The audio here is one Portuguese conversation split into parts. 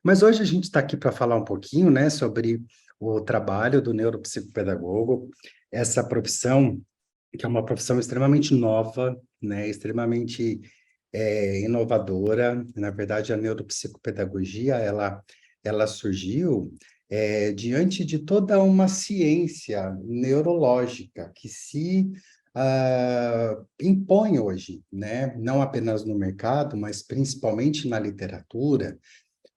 Mas hoje a gente está aqui para falar um pouquinho, né, sobre o trabalho do neuropsicopedagogo, essa profissão, que é uma profissão extremamente nova, né, extremamente inovadora. Na verdade, a neuropsicopedagogia, ela surgiu diante de toda uma ciência neurológica que se impõe hoje, né, não apenas no mercado, mas principalmente na literatura,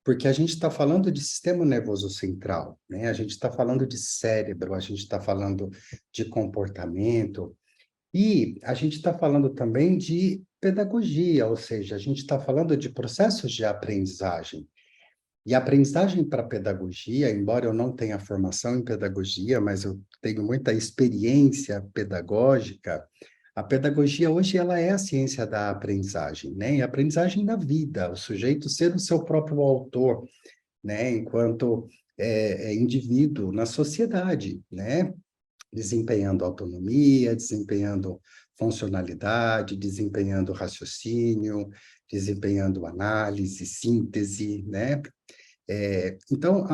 porque a gente está falando de sistema nervoso central, né? A gente está falando de cérebro, a gente está falando de comportamento, e a gente está falando também de pedagogia, ou seja, a gente está falando de processos de aprendizagem. E a aprendizagem para pedagogia, embora eu não tenha formação em pedagogia, mas eu tenho muita experiência pedagógica, a pedagogia hoje ela é a ciência da aprendizagem, né? E a aprendizagem da vida, o sujeito ser o seu próprio autor, né? Enquanto indivíduo na sociedade, né? Desempenhando autonomia, desempenhando funcionalidade, desempenhando raciocínio, desempenhando análise, síntese, né? Então,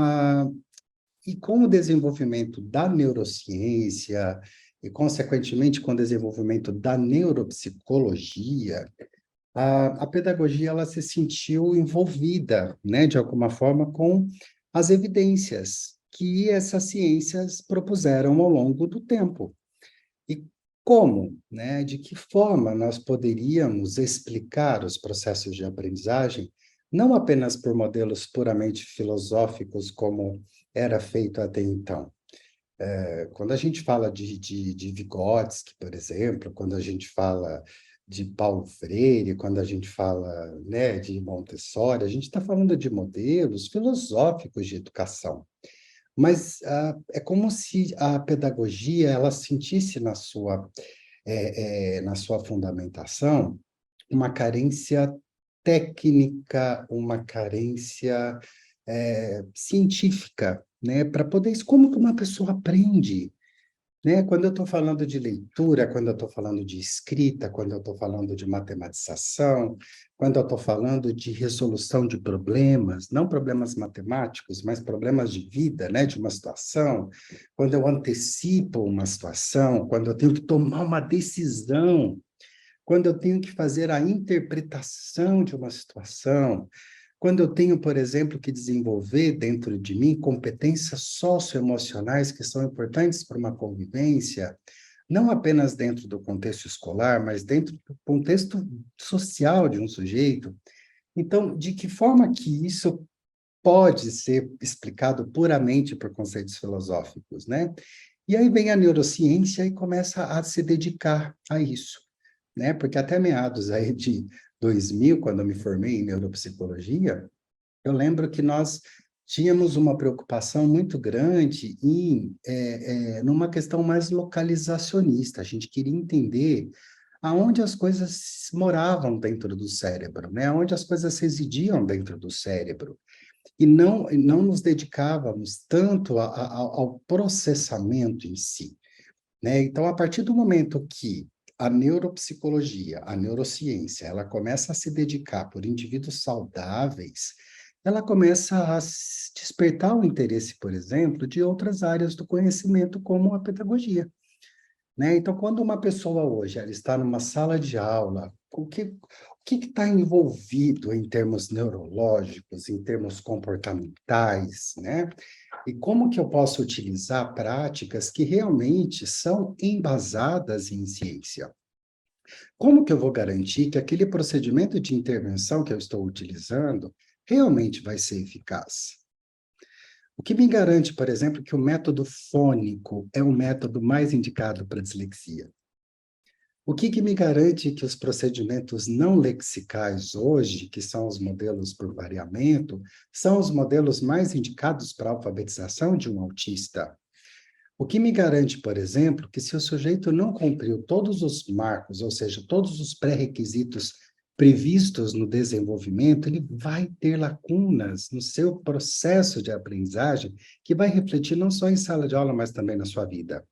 e com o desenvolvimento da neurociência e, consequentemente, com o desenvolvimento da neuropsicologia, a pedagogia ela se sentiu envolvida, né, de alguma forma, com as evidências que essas ciências propuseram ao longo do tempo. E como, né, de que forma nós poderíamos explicar os processos de aprendizagem, não apenas por modelos puramente filosóficos, como era feito até então. Quando a gente fala de Vygotsky, por exemplo, quando a gente fala de Paulo Freire, quando a gente fala, né, de Montessori, a gente está falando de modelos filosóficos de educação. Mas é como se a pedagogia ela sentisse na sua fundamentação uma carência técnica, uma carência científica, né? Para poder, como que uma pessoa aprende, né? Quando eu estou falando de leitura, quando eu estou falando de escrita, quando eu estou falando de matematização, quando eu estou falando de resolução de problemas, não problemas matemáticos, mas problemas de vida, né? De uma situação, quando eu antecipo uma situação, quando eu tenho que tomar uma decisão, quando eu tenho que fazer a interpretação de uma situação, quando eu tenho, por exemplo, que desenvolver dentro de mim competências socioemocionais que são importantes para uma convivência, não apenas dentro do contexto escolar, mas dentro do contexto social de um sujeito. Então, de que forma que isso pode ser explicado puramente por conceitos filosóficos, né? E aí vem a neurociência e começa a se dedicar a isso, né? Porque até meados aí de 2000, quando eu me formei em neuropsicologia, eu lembro que nós tínhamos uma preocupação muito grande numa questão mais localizacionista. A gente queria entender aonde as coisas moravam dentro do cérebro, né? Aonde as coisas residiam dentro do cérebro. E não nos dedicávamos tanto ao processamento em si, né? Então, a partir do momento que a neuropsicologia, a neurociência, ela começa a se dedicar por indivíduos saudáveis, ela começa a despertar o interesse, por exemplo, de outras áreas do conhecimento, como a pedagogia, né? Então, quando uma pessoa hoje ela está numa sala de aula, o que está envolvido em termos neurológicos, em termos comportamentais, né? E como que eu posso utilizar práticas que realmente são embasadas em ciência? Como que eu vou garantir que aquele procedimento de intervenção que eu estou utilizando realmente vai ser eficaz? O que me garante, por exemplo, que o método fônico é o método mais indicado para dislexia? O que me garante que os procedimentos não lexicais hoje, que são os modelos por variamento, são os modelos mais indicados para a alfabetização de um autista? O que me garante, por exemplo, que se o sujeito não cumpriu todos os marcos, ou seja, todos os pré-requisitos previstos no desenvolvimento, ele vai ter lacunas no seu processo de aprendizagem, que vai refletir não só em sala de aula, mas também na sua vida.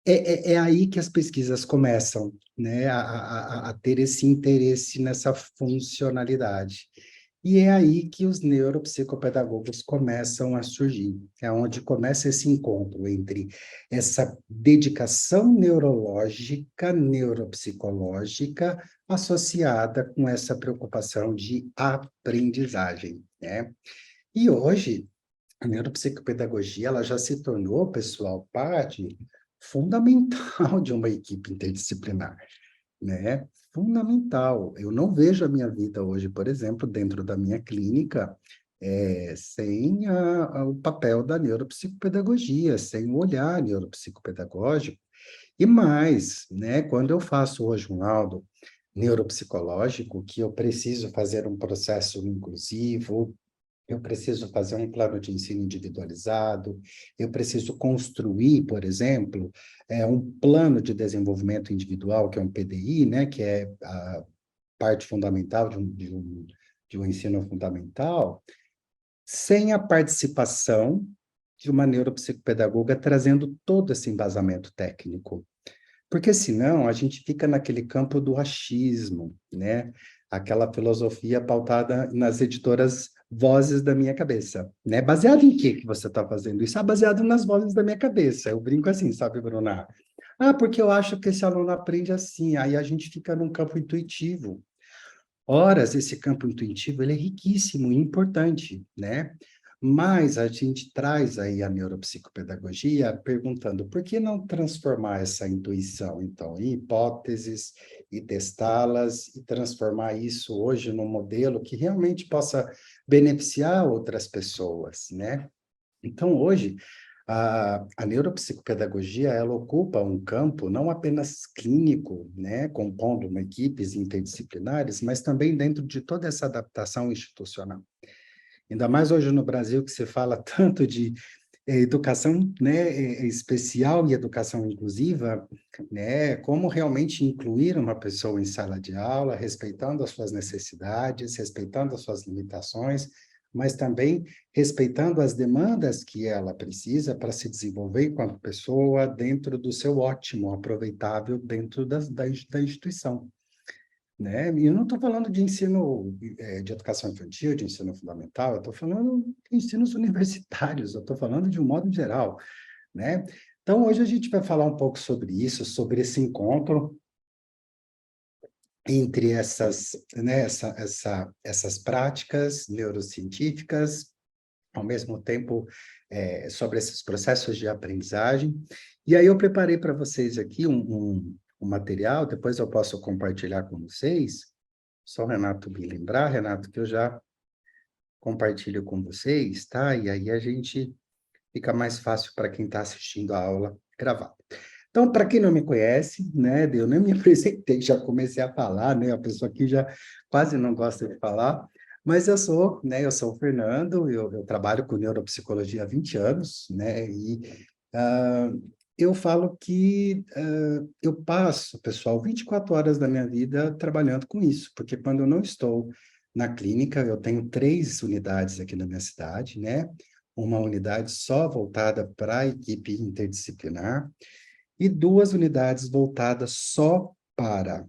É aí que as pesquisas começam, né, a ter esse interesse nessa funcionalidade. E é aí que os neuropsicopedagogos começam a surgir, é onde começa esse encontro entre essa dedicação neurológica, neuropsicológica, associada com essa preocupação de aprendizagem, né? E hoje, a neuropsicopedagogia, ela já se tornou, pessoal, parte fundamental de uma equipe interdisciplinar, né? Fundamental. Eu não vejo a minha vida hoje, por exemplo, dentro da minha clínica, sem o papel da neuropsicopedagogia, sem o olhar neuropsicopedagógico. E mais, né? Quando eu faço hoje um laudo neuropsicológico, que eu preciso fazer um processo inclusivo, eu preciso fazer um plano de ensino individualizado, eu preciso construir, por exemplo, um plano de desenvolvimento individual, que é um PDI, né, que é a parte fundamental de um ensino fundamental, sem a participação de uma neuropsicopedagoga trazendo todo esse embasamento técnico. Porque senão a gente fica naquele campo do achismo, né? Aquela filosofia pautada nas editoras Vozes da Minha Cabeça, né? Baseado em que você está fazendo isso? Ah, baseado nas vozes da minha cabeça. Eu brinco assim, sabe, Bruna? Ah, porque eu acho que esse aluno aprende assim. Aí a gente fica num campo intuitivo. Horas, esse campo intuitivo, ele é riquíssimo e importante, né? Mas a gente traz aí a neuropsicopedagogia perguntando por que não transformar essa intuição, então, em hipóteses e testá-las e transformar isso hoje num modelo que realmente possa beneficiar outras pessoas, né? Então, hoje, a neuropsicopedagogia, ela ocupa um campo não apenas clínico, né, compondo uma equipes interdisciplinares, mas também dentro de toda essa adaptação institucional. Ainda mais hoje no Brasil, que se fala tanto de educação, né, especial e educação inclusiva, né, como realmente incluir uma pessoa em sala de aula, respeitando as suas necessidades, respeitando as suas limitações, mas também respeitando as demandas que ela precisa para se desenvolver enquanto pessoa dentro do seu ótimo, aproveitável dentro da instituição, né? E eu não estou falando de ensino de educação infantil, de ensino fundamental, eu estou falando de ensinos universitários, eu estou falando de um modo geral, né? Então, hoje a gente vai falar um pouco sobre isso, sobre esse encontro entre essas práticas neurocientíficas, ao mesmo tempo, sobre esses processos de aprendizagem. E aí eu preparei para vocês aqui um material, depois eu posso compartilhar com vocês, só o Renato me lembrar, Renato, que eu já compartilho com vocês, tá? E aí a gente fica mais fácil para quem está assistindo a aula gravada. Então, para quem não me conhece, né, eu nem me apresentei, já comecei a falar, né, a pessoa aqui já quase não gosta de falar, mas eu sou o Fernando, eu trabalho com neuropsicologia há 20 anos, né, e eu falo que eu passo, pessoal, 24 horas da minha vida trabalhando com isso, porque quando eu não estou na clínica, eu tenho 3 unidades aqui na minha cidade, né, uma unidade só voltada para a equipe interdisciplinar, e 2 unidades voltadas só para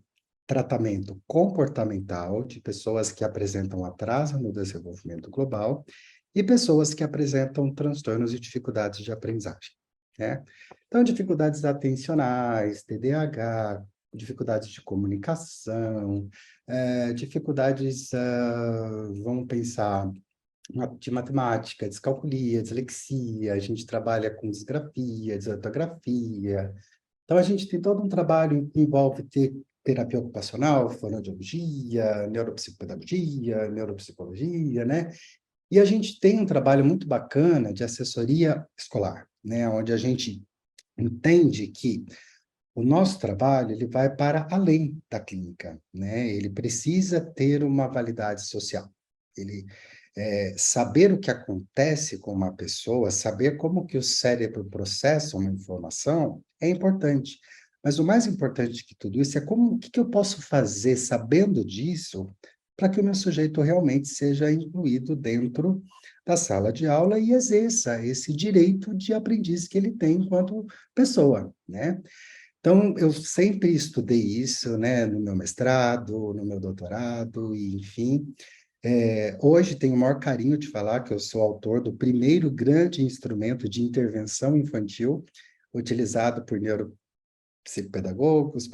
tratamento comportamental de pessoas que apresentam atraso no desenvolvimento global e pessoas que apresentam transtornos e dificuldades de aprendizagem, né? Então, dificuldades atencionais, TDAH, dificuldades de comunicação, dificuldades, vamos pensar, de matemática, descalculia, dislexia, a gente trabalha com disgrafia, desortografia. Então, a gente tem todo um trabalho que envolve terapia ocupacional, fonoaudiologia, neuropsicopedagogia, neuropsicologia, né? E a gente tem um trabalho muito bacana de assessoria escolar, né? Onde a gente entende que o nosso trabalho ele vai para além da clínica, né? Ele precisa ter uma validade social. Ele saber o que acontece com uma pessoa, saber como que o cérebro processa uma informação é importante. Mas o mais importante que tudo isso é o que eu posso fazer sabendo disso para que o meu sujeito realmente seja incluído dentro da sala de aula e exerça esse direito de aprendiz que ele tem enquanto pessoa, né? Então, eu sempre estudei isso, né, no meu mestrado, no meu doutorado, e, enfim, Hoje tenho o maior carinho de falar que eu sou autor do primeiro grande instrumento de intervenção infantil utilizado por neuropsicopedagogos,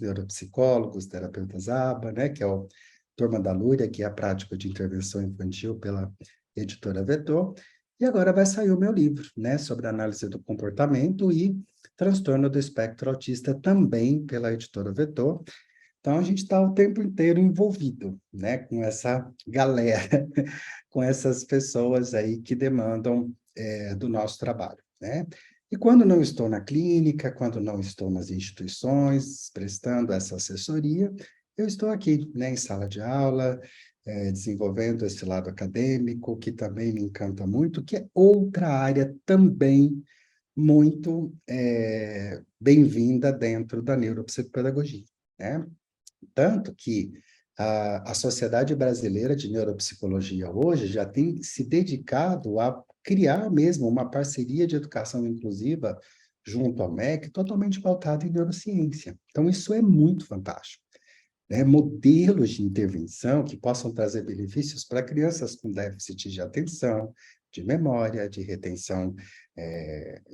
neuropsicólogos, terapeutas ABA, né, que é o Turma da Lúria, que é a prática de intervenção infantil pela editora Vetor. E agora vai sair o meu livro, né, sobre análise do comportamento e transtorno do espectro autista, também pela editora Vetor. Então, a gente está o tempo inteiro envolvido, né, com essa galera, com essas pessoas aí que demandam do nosso trabalho, né? E quando não estou na clínica, quando não estou nas instituições prestando essa assessoria, eu estou aqui, né, em sala de aula, desenvolvendo esse lado acadêmico, que também me encanta muito, que é outra área também muito bem-vinda dentro da neuropsicopedagogia, né? Tanto que a Sociedade Brasileira de Neuropsicologia hoje já tem se dedicado a criar mesmo uma parceria de educação inclusiva junto ao MEC, totalmente pautada em neurociência. Então, isso é muito fantástico, né? Modelos de intervenção que possam trazer benefícios para crianças com déficit de atenção, de memória, de retenção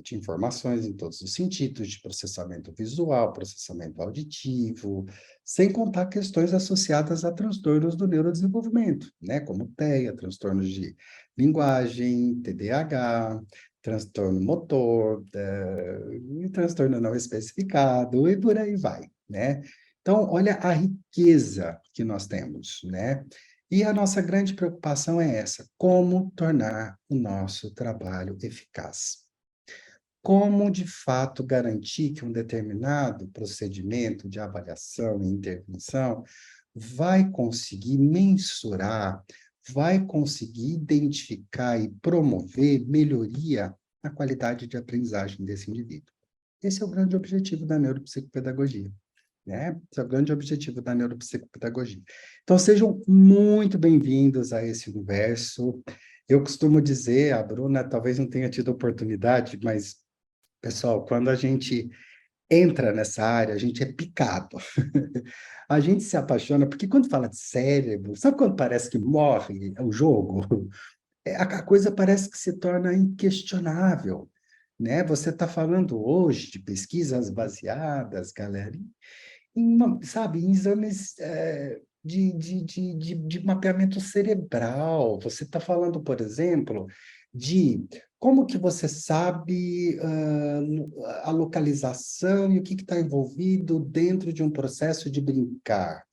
de informações em todos os sentidos, de processamento visual, processamento auditivo, sem contar questões associadas a transtornos do neurodesenvolvimento, né, como TEA, transtornos de linguagem, TDAH, transtorno motor, e transtorno não especificado, e por aí vai, né? Então, olha a riqueza que nós temos, né? E a nossa grande preocupação é essa: como tornar o nosso trabalho eficaz? Como, de fato, garantir que um determinado procedimento de avaliação e intervenção vai conseguir mensurar, vai conseguir identificar e promover melhoria na qualidade de aprendizagem desse indivíduo? Esse é o grande objetivo da neuropsicopedagogia, né? Esse é o grande objetivo da neuropsicopedagogia. Então, sejam muito bem-vindos a esse universo. Eu costumo dizer, a Bruna talvez não tenha tido oportunidade, mas, pessoal, quando a gente entra nessa área, a gente é picado. A gente se apaixona, porque quando fala de cérebro, sabe quando parece que morre o jogo? A coisa parece que se torna inquestionável, né? Você está falando hoje de pesquisas baseadas, galera, sabe, em exames de mapeamento cerebral. Você está falando, por exemplo, de como que você sabe a localização e o que está envolvido dentro de um processo de brincar.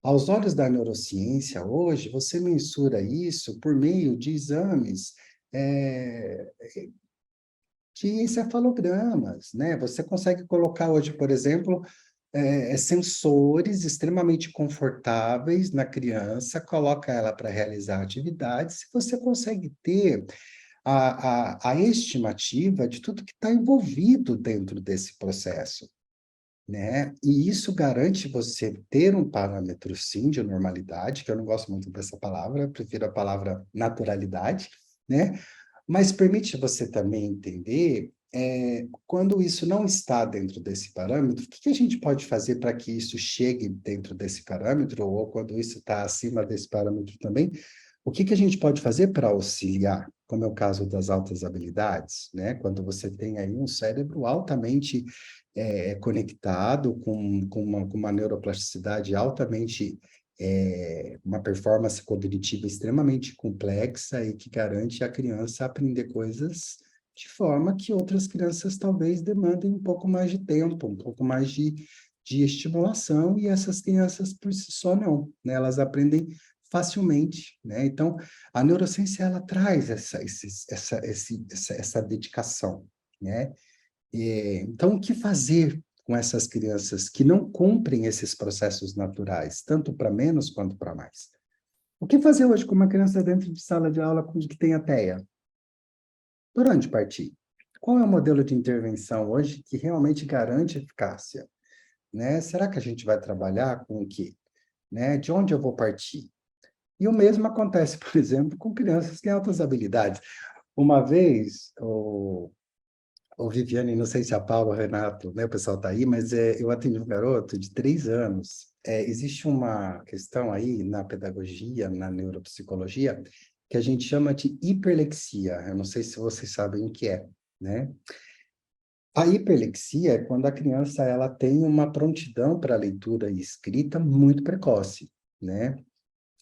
Aos olhos da neurociência, hoje, você mensura isso por meio de exames eh, de encefalogramas, né? Você consegue colocar hoje, por exemplo, sensores extremamente confortáveis na criança, coloca ela para realizar atividades, e você consegue ter a estimativa de tudo que está envolvido dentro desse processo, né? E isso garante você ter um parâmetro, sim, de normalidade, que eu não gosto muito dessa palavra, prefiro a palavra naturalidade, né? Mas permite você também entender quando isso não está dentro desse parâmetro, o que a gente pode fazer para que isso chegue dentro desse parâmetro, ou quando isso está acima desse parâmetro também, o que a gente pode fazer para auxiliar, como é o caso das altas habilidades, né? Quando você tem aí um cérebro altamente conectado, com uma neuroplasticidade altamente uma performance cognitiva extremamente complexa e que garante a criança aprender coisas de forma que outras crianças talvez demandem um pouco mais de tempo, um pouco mais de estimulação, e essas crianças por si só não, né? Elas aprendem facilmente, né? Então, a neurociência, ela traz essa dedicação, né? Então, o que fazer com essas crianças que não cumprem esses processos naturais, tanto para menos quanto para mais? O que fazer hoje com uma criança dentro de sala de aula que tem a TEA? Por onde partir? Qual é o modelo de intervenção hoje que realmente garante eficácia, né? Será que a gente vai trabalhar com o quê? Né? De onde eu vou partir? E o mesmo acontece, por exemplo, com crianças que têm altas habilidades. Uma vez, Ô, Viviane, não sei se a Paula, o Renato, né, o pessoal está aí, mas eu atendi um garoto de 3 anos. Existe uma questão aí na pedagogia, na neuropsicologia, que a gente chama de hiperlexia. Eu não sei se vocês sabem o que é, né? A hiperlexia é quando a criança ela tem uma prontidão para leitura e escrita muito precoce, né?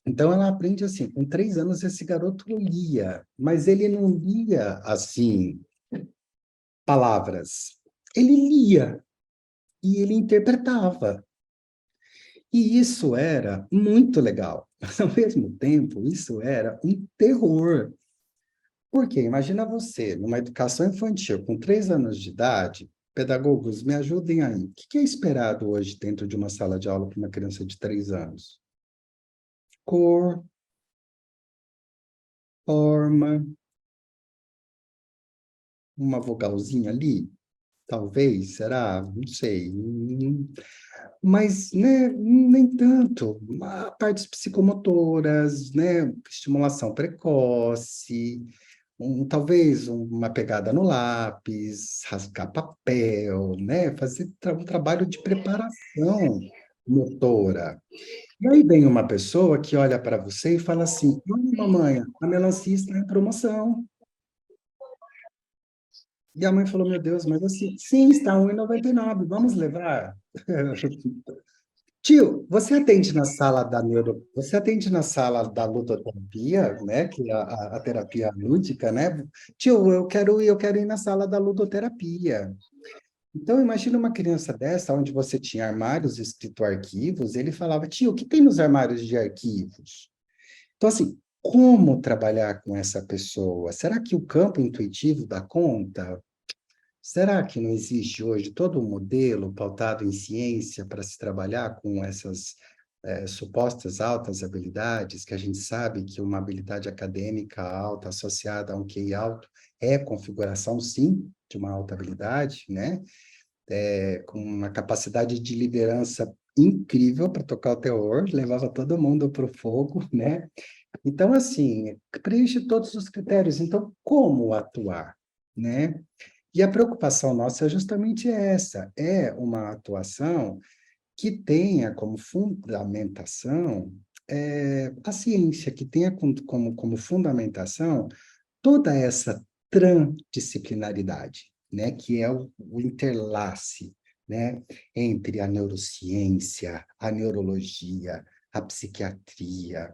Então ela aprende assim, com 3 anos esse garoto lia, mas ele não lia assim palavras. Ele lia e ele interpretava. E isso era muito legal. Mas, ao mesmo tempo, isso era um terror. Porque imagina você, numa educação infantil, com 3 anos de idade, pedagogos, me ajudem aí. O que é esperado hoje dentro de uma sala de aula para uma criança de 3 anos? Cor, forma, uma vogalzinha ali, talvez, será? Não sei. Mas, né, nem tanto. Partes psicomotoras, né, estimulação precoce, talvez uma pegada no lápis, rasgar papel, né, fazer um trabalho de preparação motora. E aí vem uma pessoa que olha para você e fala assim: olha, mamãe, a melancia está em promoção. E a mãe falou: meu Deus, mas assim, sim, está 1,99, vamos levar? Tio, você atende na sala da ludoterapia, né, que é a terapia lúdica, né? Tio, eu quero ir na sala da ludoterapia. Então, imagina uma criança dessa, onde você tinha armários escrito arquivos, ele falava, tio, o que tem nos armários de arquivos? Então, assim, como trabalhar com essa pessoa? Será que o campo intuitivo dá conta? Será que não existe hoje todo um modelo pautado em ciência para se trabalhar com essas supostas altas habilidades, que a gente sabe que uma habilidade acadêmica alta associada a um QI alto é configuração, sim, de uma alta habilidade, né? Com uma capacidade de liderança incrível para tocar o terror, levava todo mundo para o fogo, né? Então, assim, preenche todos os critérios. Então, como atuar, né? E a preocupação nossa é justamente essa, é uma atuação que tenha como fundamentação a ciência, que tenha como fundamentação toda essa transdisciplinaridade, né, que é o interlace, né, entre a neurociência, a neurologia, a psiquiatria,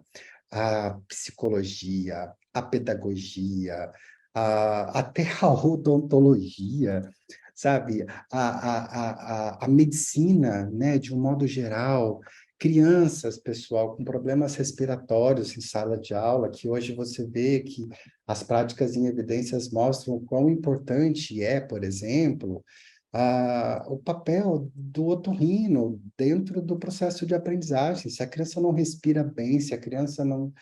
a psicologia, a pedagogia, até a odontologia, sabe? A medicina, né, de um modo geral, crianças, pessoal, com problemas respiratórios em sala de aula, que hoje você vê que as práticas em evidências mostram o quão importante é, por exemplo, o papel do otorrino dentro do processo de aprendizagem. Se a criança não respira bem, se a criança não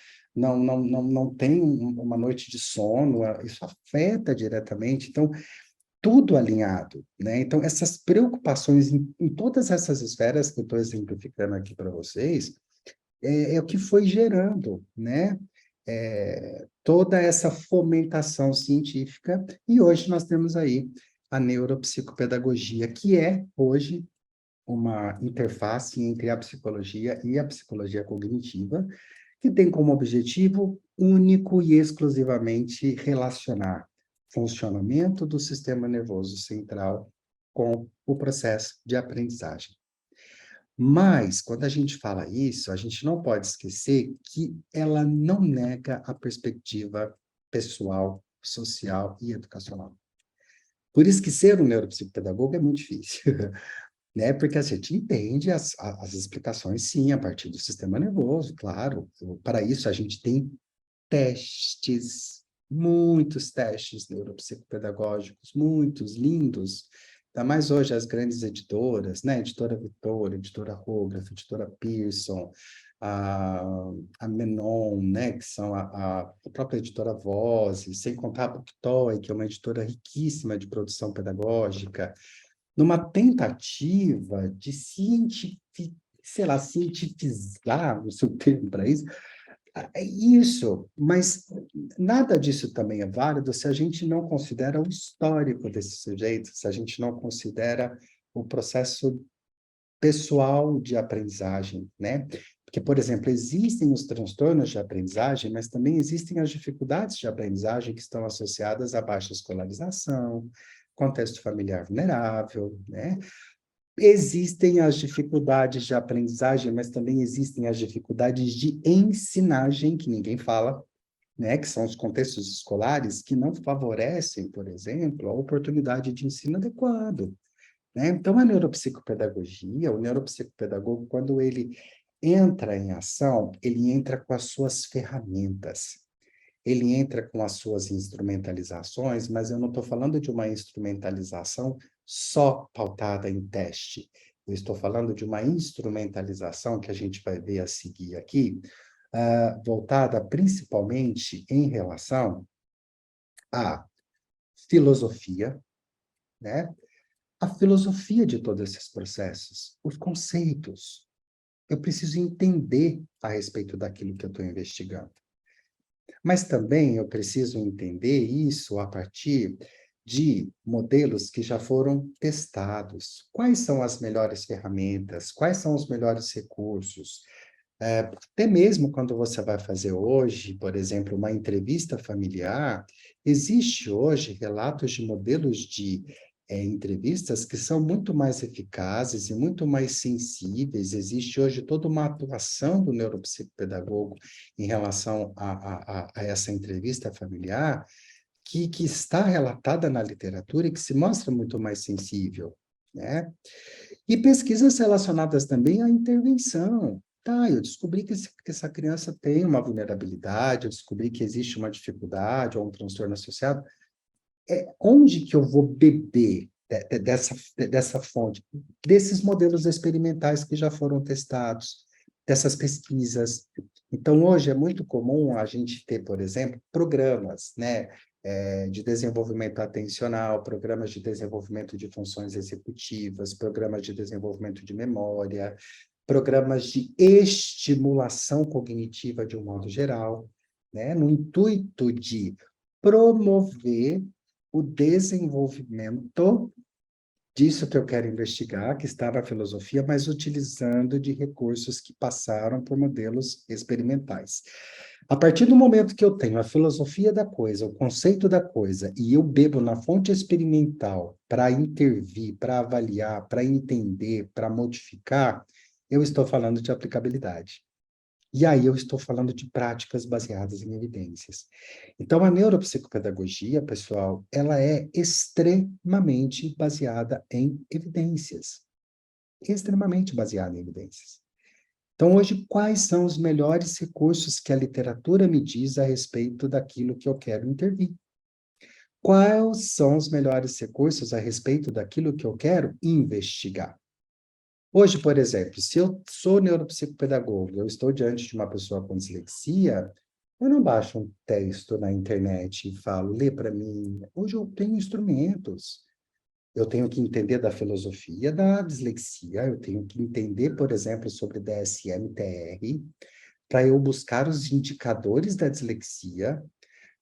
tem uma noite de sono, isso afeta diretamente. Então, tudo alinhado, né? Então, essas preocupações em todas essas esferas que eu estou exemplificando aqui para vocês, é o que foi gerando, né? Toda essa fomentação científica, e hoje nós temos aí a neuropsicopedagogia, que é hoje uma interface entre a psicologia e a psicologia cognitiva, que tem como objetivo único e exclusivamente relacionar funcionamento do sistema nervoso central com o processo de aprendizagem. Mas, quando a gente fala isso, a gente não pode esquecer que ela não nega a perspectiva pessoal, social e educacional. Por isso que ser um neuropsicopedagogo é muito difícil, né? Porque a gente entende as explicações, sim, a partir do sistema nervoso, claro. Para isso, a gente tem testes, muitos testes neuropsicopedagógicos, muitos, lindos. Ainda mais hoje as grandes editoras, né? Editora Vitória, Editora Hógrafo, Editora Pearson, a, a Menon, né? Que são a própria editora Vozes, sem contar a Booktoy, que é uma editora riquíssima de produção pedagógica, numa tentativa de sei lá, cientificar, o seu termo para isso, Isso, mas nada disso também é válido se a gente não considera o histórico desse sujeito, se a gente não considera o processo pessoal de aprendizagem, né? Porque, por exemplo, existem os transtornos de aprendizagem, mas também existem as dificuldades de aprendizagem que estão associadas à baixa escolarização, contexto familiar vulnerável, né? Existem as dificuldades de aprendizagem, mas também existem as dificuldades de ensinagem, que ninguém fala, né? Que são os contextos escolares que não favorecem, por exemplo, a oportunidade de ensino adequado, né? Então, a neuropsicopedagogia, o neuropsicopedagogo, quando ele entra em ação, ele entra com as suas ferramentas, ele entra com as suas instrumentalizações, mas eu não estou falando de uma instrumentalização só pautada em teste. Eu estou falando de uma instrumentalização que a gente vai ver a seguir aqui, voltada principalmente em relação à filosofia, né? A filosofia de todos esses processos, os conceitos. Eu preciso entender a respeito daquilo que eu estou investigando. Mas também eu preciso entender isso a partir de modelos que já foram testados. Quais são as melhores ferramentas? Quais são os melhores recursos? Até mesmo quando você vai fazer hoje, por exemplo, uma entrevista familiar, existe hoje relatos de modelos de entrevistas que são muito mais eficazes e muito mais sensíveis. Existe hoje toda uma atuação do neuropsicopedagogo em relação a essa entrevista familiar que está relatada na literatura e que se mostra muito mais sensível, né? E pesquisas relacionadas também à intervenção. Tá, eu descobri que essa criança tem uma vulnerabilidade, eu descobri que existe uma dificuldade ou um transtorno associado. Onde que eu vou beber dessa fonte? Desses modelos experimentais que já foram testados, dessas pesquisas. Então, hoje é muito comum a gente ter, por exemplo, programas, né? De desenvolvimento atencional, programas de desenvolvimento de funções executivas, programas de desenvolvimento de memória, programas de estimulação cognitiva de um modo geral, né? No intuito de promover o desenvolvimento disso que eu quero investigar, que está na filosofia, mas utilizando de recursos que passaram por modelos experimentais. A partir do momento que eu tenho a filosofia da coisa, o conceito da coisa, e eu bebo na fonte experimental para intervir, para avaliar, para entender, para modificar, eu estou falando de aplicabilidade. E aí eu estou falando de práticas baseadas em evidências. Então, a neuropsicopedagogia, pessoal, ela é extremamente baseada em evidências. Extremamente baseada em evidências. Então, hoje, quais são os melhores recursos que a literatura me diz a respeito daquilo que eu quero intervir? Quais são os melhores recursos a respeito daquilo que eu quero investigar? Hoje, por exemplo, se eu sou neuropsicopedagogo, eu estou diante de uma pessoa com dislexia, eu não baixo um texto na internet e falo, lê para mim. Hoje eu tenho instrumentos. Eu tenho que entender da filosofia da dislexia, eu tenho que entender, por exemplo, sobre DSM-TR, para eu buscar os indicadores da dislexia,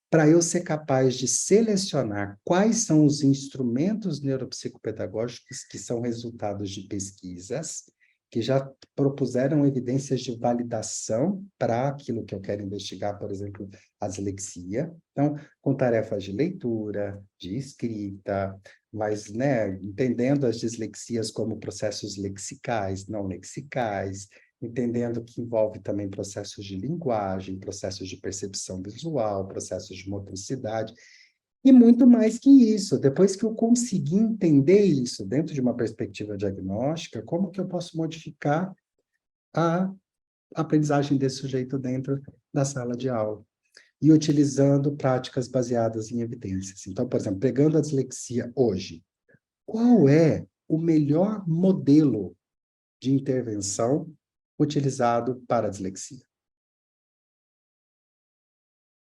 para eu ser capaz de selecionar quais são os instrumentos neuropsicopedagógicos que são resultados de pesquisas, que já propuseram evidências de validação para aquilo que eu quero investigar, por exemplo, a dislexia. Então, com tarefas de leitura, de escrita, mas, né, entendendo as dislexias como processos lexicais, não lexicais, entendendo que envolve também processos de linguagem, processos de percepção visual, processos de motricidade, e muito mais que isso. Depois que eu conseguir entender isso dentro de uma perspectiva diagnóstica, como que eu posso modificar a aprendizagem desse sujeito dentro da sala de aula? E utilizando práticas baseadas em evidências. Então, por exemplo, pegando a dislexia hoje, qual é o melhor modelo de intervenção utilizado para a dislexia?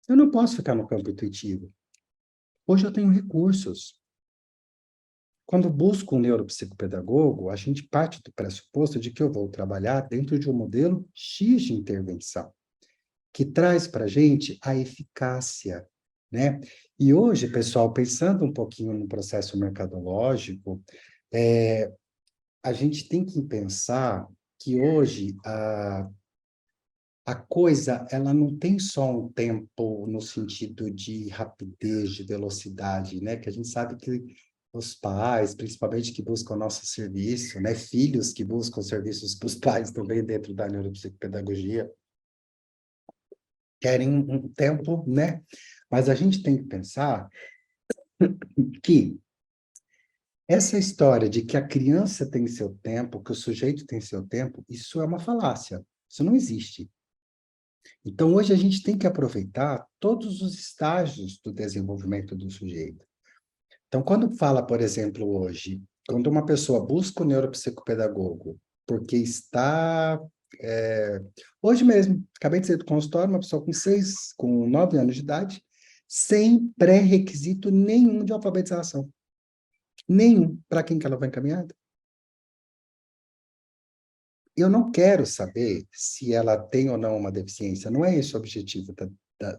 Eu não posso ficar no campo intuitivo. Hoje eu tenho recursos. Quando busco um neuropsicopedagogo, a gente parte do pressuposto de que eu vou trabalhar dentro de um modelo X de intervenção. que traz para a gente a eficácia, né? E hoje, pessoal, pensando um pouquinho no processo mercadológico, a gente tem que pensar que hoje a coisa, ela não tem só um tempo no sentido de rapidez, de velocidade, né? Que a gente sabe que os pais, principalmente que buscam o nosso serviço, né? Filhos que buscam serviços para os pais também dentro da neuropsicopedagogia, querem um tempo, né? Mas a gente tem que pensar que essa história de que a criança tem seu tempo, que o sujeito tem seu tempo, isso é uma falácia. Isso não existe. Então, hoje a gente tem que aproveitar todos os estágios do desenvolvimento do sujeito. Então, quando fala, por exemplo, hoje, quando uma pessoa busca o neuropsicopedagogo, porque está... hoje mesmo, acabei de sair do consultório, uma pessoa com 9 anos de idade, sem pré-requisito nenhum de alfabetização. Nenhum. Para quem que ela vai encaminhada? Eu não quero saber se ela tem ou não uma deficiência, não é esse o objetivo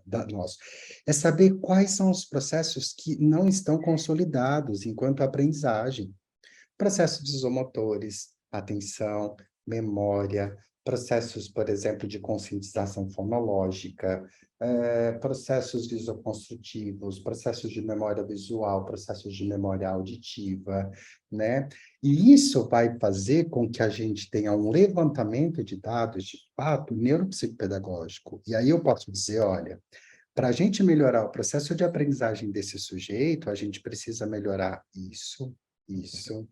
da nosso. É saber quais são os processos que não estão consolidados enquanto aprendizagem. Processos visomotores, atenção, memória, processos, por exemplo, de conscientização fonológica, processos visoconstrutivos, processos de memória visual, processos de memória auditiva, né? E isso vai fazer com que a gente tenha um levantamento de dados de fato neuropsicopedagógico. E aí eu posso dizer, olha, para a gente melhorar o processo de aprendizagem desse sujeito, a gente precisa melhorar isso, isso,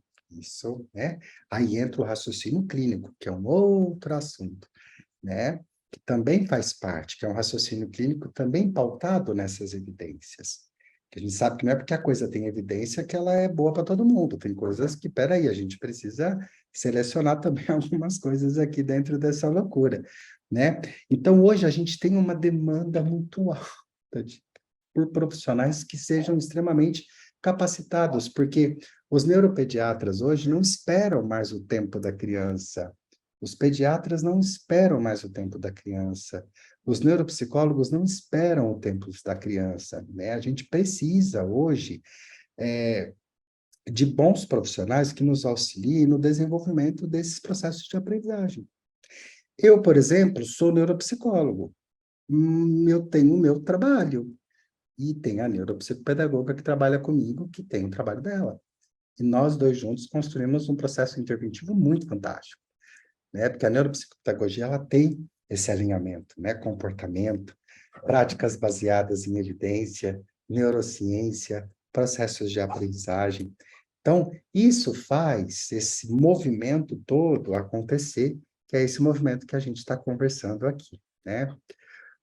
né? Aí entra o raciocínio clínico, que é um outro assunto, né? Que também faz parte, que é um raciocínio clínico também pautado nessas evidências. Que a gente sabe que não é porque a coisa tem evidência que ela é boa para todo mundo. Tem coisas que, peraí, a gente precisa selecionar também algumas coisas aqui dentro dessa loucura, né? Então, hoje a gente tem uma demanda muito alta por profissionais que sejam extremamente capacitados, porque os neuropediatras hoje não esperam mais o tempo da criança. Os pediatras não esperam mais o tempo da criança. Os neuropsicólogos não esperam o tempo da criança, né? A gente precisa hoje de bons profissionais que nos auxiliem no desenvolvimento desses processos de aprendizagem. Eu, por exemplo, sou neuropsicólogo. Eu tenho o meu trabalho. E tem a neuropsicopedagoga que trabalha comigo, que tem o trabalho dela. E nós dois juntos construímos um processo interventivo muito fantástico, né? Porque a neuropsicopedagogia, ela tem esse alinhamento, né? Comportamento, práticas baseadas em evidência, neurociência, processos de aprendizagem. Então, isso faz esse movimento todo acontecer, que é esse movimento que a gente está conversando aqui, né?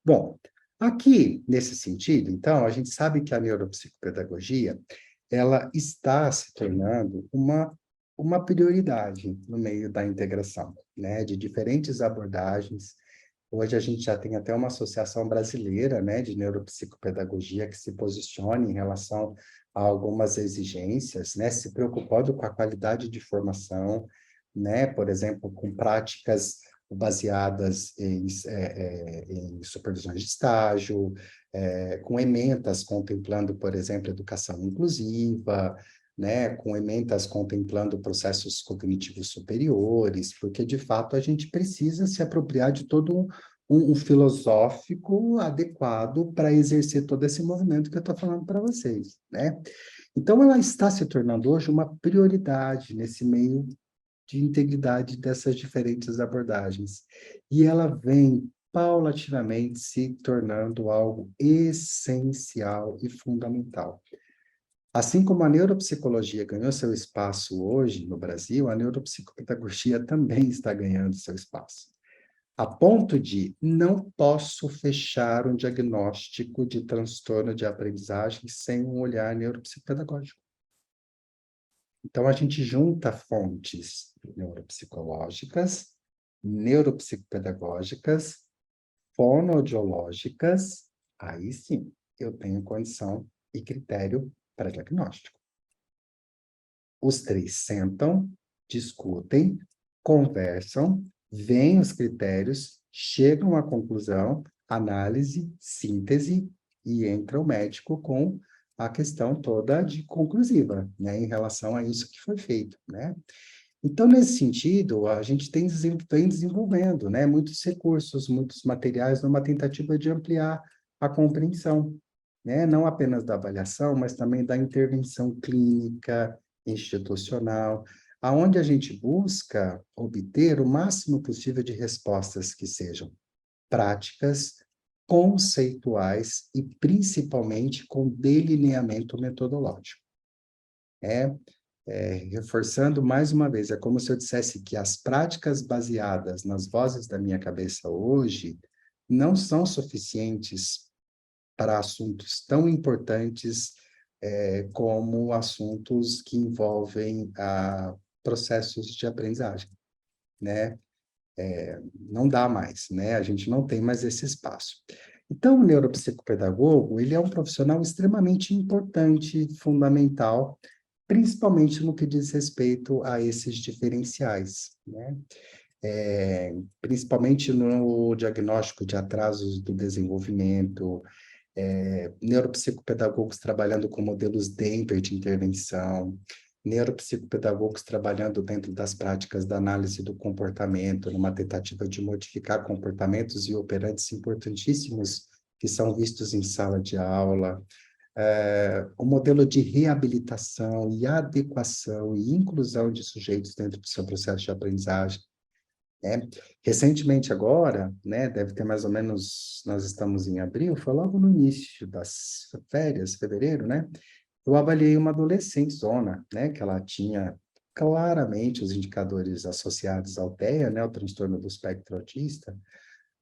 Bom, aqui, nesse sentido, então, a gente sabe que a neuropsicopedagogia, ela está se tornando uma prioridade no meio da integração, né, de diferentes abordagens. Hoje a gente já tem até uma associação brasileira, né, de neuropsicopedagogia que se posiciona em relação a algumas exigências, né, se preocupando com a qualidade de formação, né, por exemplo, com práticas baseadas em supervisões de estágio, com ementas contemplando, por exemplo, educação inclusiva, né, com ementas contemplando processos cognitivos superiores, porque, de fato, a gente precisa se apropriar de todo um filosófico adequado para exercer todo esse movimento que eu estou falando para vocês, né? Então, ela está se tornando hoje uma prioridade nesse meio de integridade dessas diferentes abordagens. E ela vem paulatinamente se tornando algo essencial e fundamental. Assim como a neuropsicologia ganhou seu espaço hoje no Brasil, a neuropsicopedagogia também está ganhando seu espaço. A ponto de não posso fechar um diagnóstico de transtorno de aprendizagem sem um olhar neuropsicopedagógico. Então, a gente junta fontes neuropsicológicas, neuropsicopedagógicas, fonoaudiológicas, aí sim, eu tenho condição e critério para diagnóstico. Os três sentam, discutem, conversam, veem os critérios, chegam à conclusão, análise, síntese, e entra o médico com a questão toda de conclusiva, né, em relação a isso que foi feito, né? Então, nesse sentido, a gente vem desenvolvendo, né, muitos recursos, muitos materiais, numa tentativa de ampliar a compreensão, né, não apenas da avaliação, mas também da intervenção clínica, institucional, aonde a gente busca obter o máximo possível de respostas que sejam práticas, conceituais e principalmente com delineamento metodológico. Reforçando mais uma vez, é como se eu dissesse que as práticas baseadas nas vozes da minha cabeça hoje não são suficientes para assuntos tão importantes como assuntos que envolvem processos de aprendizagem, né? Não dá mais, né? A gente não tem mais esse espaço. Então, o neuropsicopedagogo, ele é um profissional extremamente importante, fundamental, principalmente no que diz respeito a esses diferenciais, né? Principalmente no diagnóstico de atrasos do desenvolvimento, neuropsicopedagogos trabalhando com modelos Demper de intervenção, neuropsicopedagogos trabalhando dentro das práticas da análise do comportamento, numa tentativa de modificar comportamentos e operantes importantíssimos que são vistos em sala de aula, o modelo de reabilitação e adequação e inclusão de sujeitos dentro do seu processo de aprendizagem. Recentemente agora, né, deve ter mais ou menos, nós estamos em abril, foi logo no início das férias, fevereiro, né, eu avaliei uma adolescente zona, né, que ela tinha claramente os indicadores associados ao TEA, né, o transtorno do espectro autista.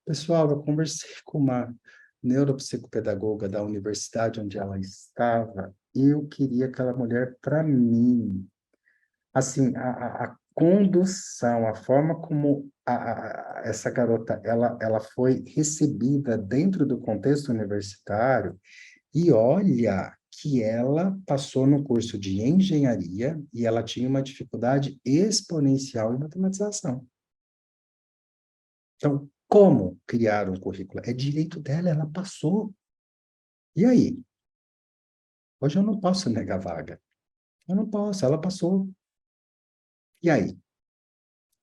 Pessoal, eu conversei com uma neuropsicopedagoga da universidade onde ela estava, e eu queria aquela mulher para mim. Assim, a condução, a forma como essa garota ela foi recebida dentro do contexto universitário, e olha que ela passou no curso de engenharia e ela tinha uma dificuldade exponencial em matematização. Então, como criar um currículo? É direito dela, ela passou. E aí? Hoje eu não posso negar vaga. Eu não posso, ela passou. E aí?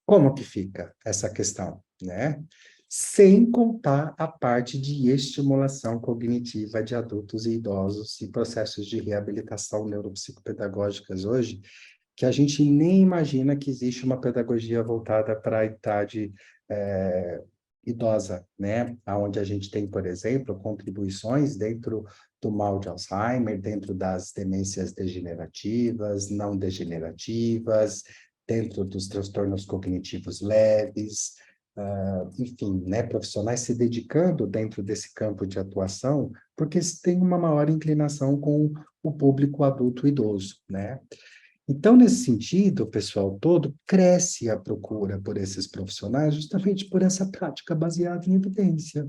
Como que fica essa questão, né? Sem contar a parte de estimulação cognitiva de adultos e idosos e processos de reabilitação neuropsicopedagógicas hoje, que a gente nem imagina que existe uma pedagogia voltada para a idade idosa, né? Onde a gente tem, por exemplo, contribuições dentro do mal de Alzheimer, dentro das demências degenerativas, não degenerativas, dentro dos transtornos cognitivos leves, enfim, né, profissionais se dedicando dentro desse campo de atuação, porque tem uma maior inclinação com o público adulto e idoso, né? Então, nesse sentido, pessoal todo, cresce a procura por esses profissionais justamente por essa prática baseada em evidência.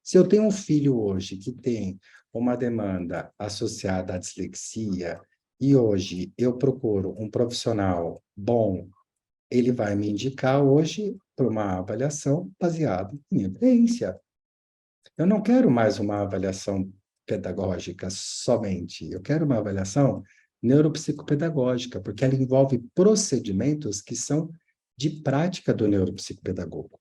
Se eu tenho um filho hoje que tem uma demanda associada à dislexia, e hoje eu procuro um profissional bom, ele vai me indicar hoje para uma avaliação baseada em evidência. Eu não quero mais uma avaliação pedagógica somente, eu quero uma avaliação neuropsicopedagógica, porque ela envolve procedimentos que são de prática do neuropsicopedagogo.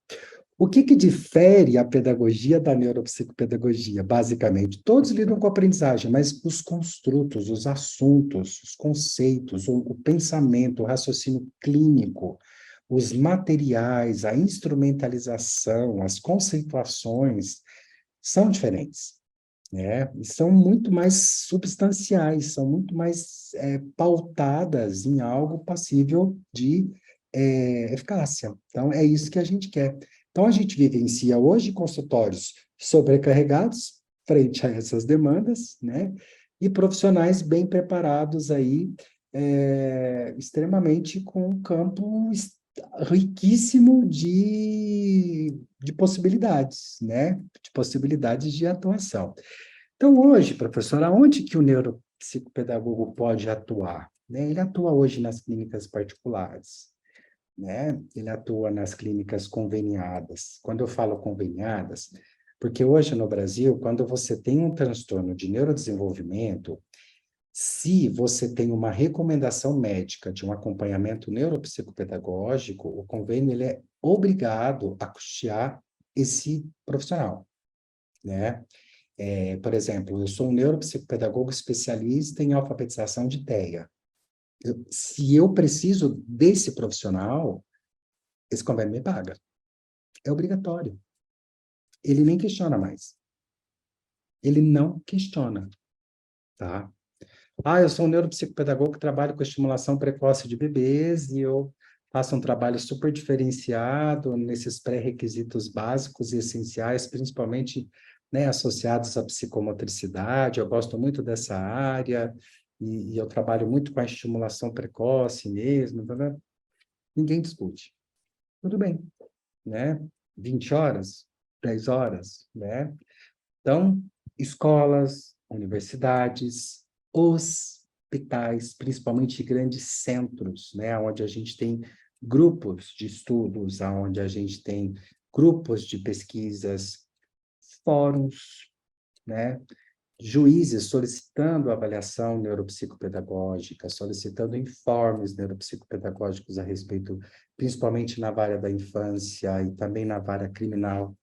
O que difere a pedagogia da neuropsicopedagogia? Basicamente, todos lidam com a aprendizagem, mas os construtos, os assuntos, os conceitos, o pensamento, o raciocínio clínico, os materiais, a instrumentalização, as conceituações são diferentes, né? E são muito mais substanciais, são muito mais pautadas em algo passível de eficácia. Então, é isso que a gente quer. Então, a gente vivencia hoje consultórios sobrecarregados frente a essas demandas, né? E profissionais bem preparados aí, extremamente com um campo riquíssimo de possibilidades, né? De possibilidades de atuação. Então, hoje, professor, aonde que o neuropsicopedagogo pode atuar? Né? Ele atua hoje nas clínicas particulares, né? Ele atua nas clínicas conveniadas. Quando eu falo conveniadas, Porque hoje no Brasil, quando você tem um transtorno de neurodesenvolvimento, se você tem uma recomendação médica de um acompanhamento neuropsicopedagógico, o convênio ele é obrigado a custear esse profissional, né? Por exemplo, eu sou um neuropsicopedagogo especialista em alfabetização de TEA. Se eu preciso desse profissional, esse convênio me paga. É obrigatório. Ele nem questiona mais. Ele não questiona, tá? Eu sou um neuropsicopedagogo que trabalho com estimulação precoce de bebês e eu faço um trabalho super diferenciado nesses pré-requisitos básicos e essenciais, principalmente, né, associados à psicomotricidade. Eu gosto muito dessa área e eu trabalho muito com a estimulação precoce mesmo, né? Ninguém discute. Tudo bem, né? 20 horas, 10 horas, né? Então, escolas, universidades, hospitais, principalmente grandes centros, né, onde a gente tem grupos de estudos, onde a gente tem grupos de pesquisas, fóruns, né, juízes solicitando avaliação neuropsicopedagógica, solicitando informes neuropsicopedagógicos a respeito, principalmente na vara da infância e também na vara criminal,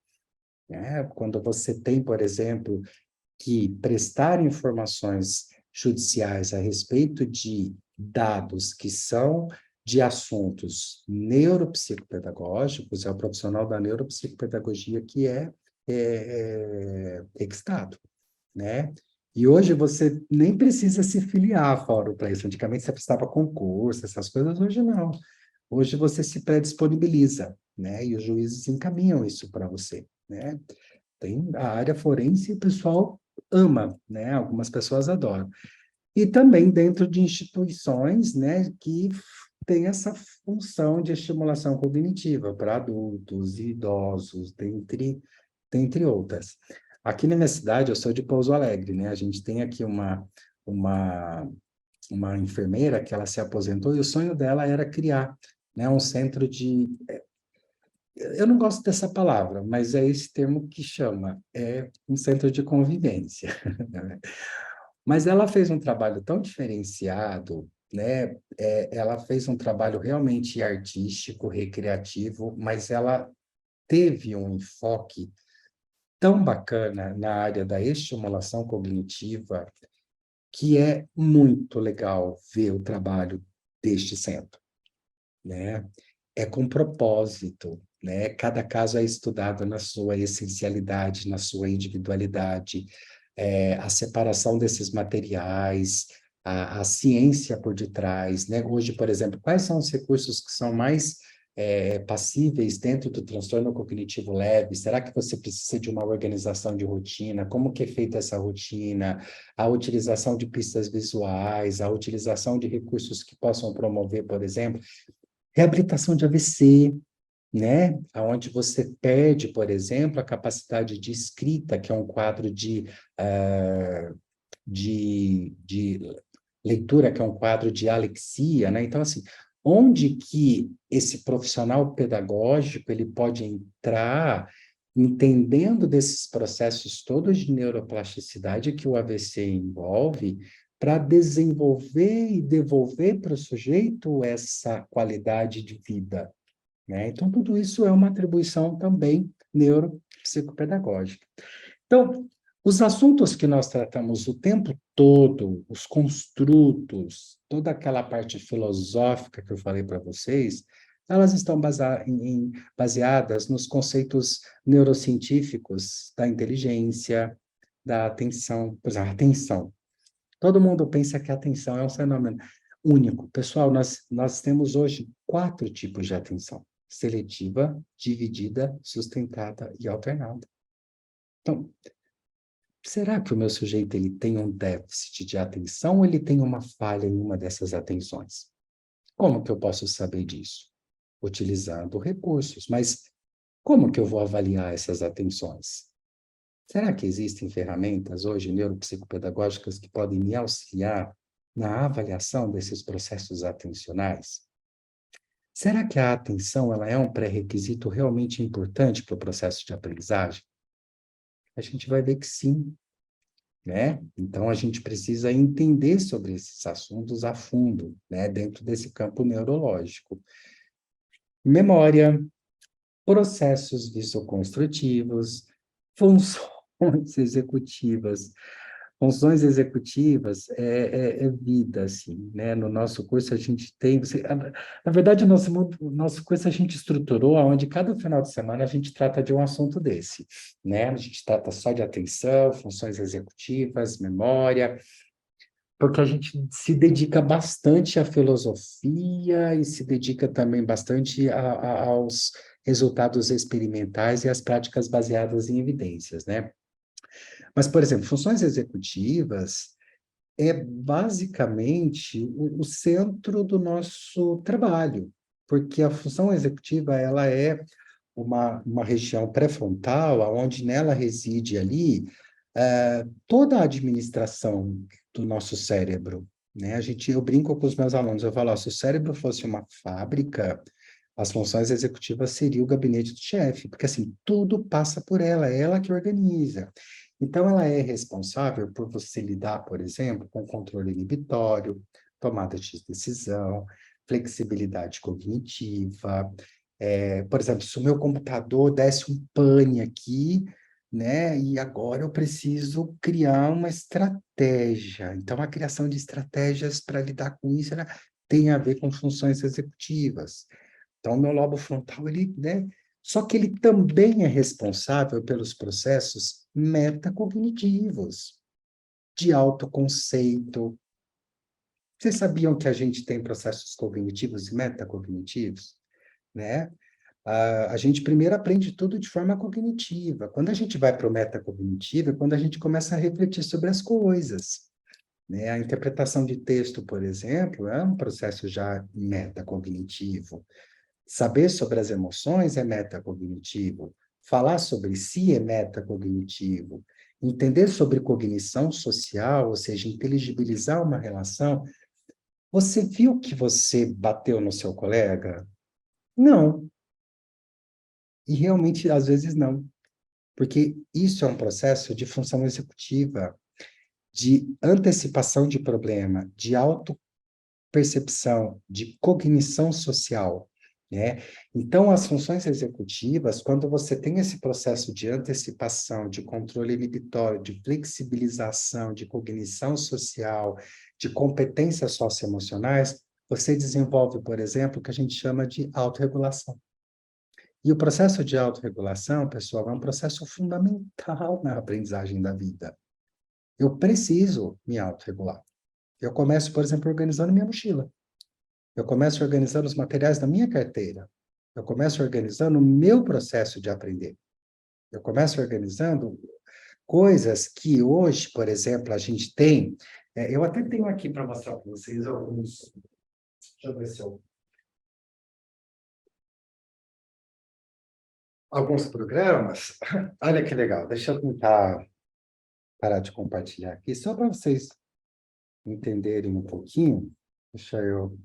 né? Quando você tem, por exemplo, que prestar informações judiciais a respeito de dados que são de assuntos neuropsicopedagógicos, é o profissional da neuropsicopedagogia que é ex-Estado, né? E hoje você nem precisa se filiar a fórum para isso. Antigamente você precisava concurso, essas coisas, hoje não. Hoje você se predisponibiliza, né? E os juízes encaminham isso para você, né? Tem a área forense, o pessoal ama, né? Algumas pessoas adoram. E também dentro de instituições, né, que tem essa função de estimulação cognitiva para adultos e idosos, dentre outras. Aqui na minha cidade, eu sou de Pouso Alegre, né? A gente tem aqui uma, uma enfermeira que ela se aposentou e o sonho dela era criar, né, um centro de eu não gosto dessa palavra, mas é esse termo que chama, é um centro de convivência. Né? Mas ela fez um trabalho tão diferenciado, né? Ela fez um trabalho realmente artístico, recreativo, mas ela teve um enfoque tão bacana na área da estimulação cognitiva que é muito legal ver o trabalho deste centro, né? É com propósito, né? Cada caso é estudado na sua essencialidade, na sua individualidade, a separação desses materiais, a ciência por detrás, né? Hoje, por exemplo, quais são os recursos que são mais passíveis dentro do transtorno cognitivo leve? Será que você precisa de uma organização de rotina? Como que é feita essa rotina? A utilização de pistas visuais, a utilização de recursos que possam promover, por exemplo, reabilitação de AVC, né? Onde você perde, por exemplo, a capacidade de escrita, que é um quadro de leitura, que é um quadro de alexia, né? Então, assim, onde que esse profissional pedagógico ele pode entrar entendendo desses processos todos de neuroplasticidade que o AVC envolve, para desenvolver e devolver para o sujeito essa qualidade de vida, né? Então, tudo isso é uma atribuição também neuropsicopedagógica. Então, os assuntos que nós tratamos o tempo todo, os construtos, toda aquela parte filosófica que eu falei para vocês, elas estão baseadas nos conceitos neurocientíficos da inteligência, da atenção. Por exemplo, atenção. Todo mundo pensa que a atenção é um fenômeno único. Pessoal, nós temos hoje 4 tipos de atenção: seletiva, dividida, sustentada e alternada. Então, será que o meu sujeito ele tem um déficit de atenção ou ele tem uma falha em uma dessas atenções? Como que eu posso saber disso? Utilizando recursos. Mas como que eu vou avaliar essas atenções? Será que existem ferramentas hoje neuropsicopedagógicas que podem me auxiliar na avaliação desses processos atencionais? Será que a atenção ela é um pré-requisito realmente importante para o processo de aprendizagem? A gente vai ver que sim, né? Então, a gente precisa entender sobre esses assuntos a fundo, né? Dentro desse campo neurológico. Memória, processos visoconstrutivos, funções executivas. Funções executivas é vida, assim, né? No nosso curso a gente tem... na verdade, o nosso curso a gente estruturou onde cada final de semana a gente trata de um assunto desse, né? A gente trata só de atenção, funções executivas, memória, porque a gente se dedica bastante à filosofia e se dedica também bastante aos resultados experimentais e às práticas baseadas em evidências, né? Mas, por exemplo, funções executivas é basicamente o centro do nosso trabalho, porque a função executiva ela é uma região pré-frontal, onde nela reside ali toda a administração do nosso cérebro, né? Eu brinco com os meus alunos, eu falo, ó, se o cérebro fosse uma fábrica, as funções executivas seria o gabinete do chefe, porque assim, tudo passa por ela, é ela que organiza. Então, ela é responsável por você lidar, por exemplo, com controle inibitório, tomada de decisão, flexibilidade cognitiva. Por exemplo, se o meu computador desse um pane aqui, né, e agora eu preciso criar uma estratégia. Então, a criação de estratégias para lidar com isso, né, tem a ver com funções executivas. Então, o meu lobo frontal, ele, né? Só que ele também é responsável pelos processos metacognitivos, de autoconceito. Vocês sabiam que a gente tem processos cognitivos e metacognitivos, né? A gente primeiro aprende tudo de forma cognitiva. Quando a gente vai para o metacognitivo, é quando a gente começa a refletir sobre as coisas, né? A interpretação de texto, por exemplo, é um processo já metacognitivo. Saber sobre as emoções é metacognitivo. Falar sobre si é metacognitivo. Entender sobre cognição social, ou seja, inteligibilizar uma relação. Você viu que você bateu no seu colega? Não. E realmente, às vezes, não. Porque isso é um processo de função executiva, de antecipação de problema, de autopercepção, de cognição social, né? Então, as funções executivas, quando você tem esse processo de antecipação, de controle inibitório, de flexibilização, de cognição social, de competências socioemocionais, você desenvolve, por exemplo, o que a gente chama de autorregulação. E o processo de autorregulação, pessoal, é um processo fundamental na aprendizagem da vida. Eu preciso me autorregular. Eu começo, por exemplo, organizando minha mochila. Eu começo organizando os materiais da minha carteira. Eu começo organizando o meu processo de aprender. Eu começo organizando coisas que hoje, por exemplo, a gente tem. Eu até tenho aqui para mostrar para vocês alguns. Deixa eu ver se eu. Alguns programas. Olha que legal. Deixa eu tentar parar de compartilhar aqui, só para vocês entenderem um pouquinho. Deixa eu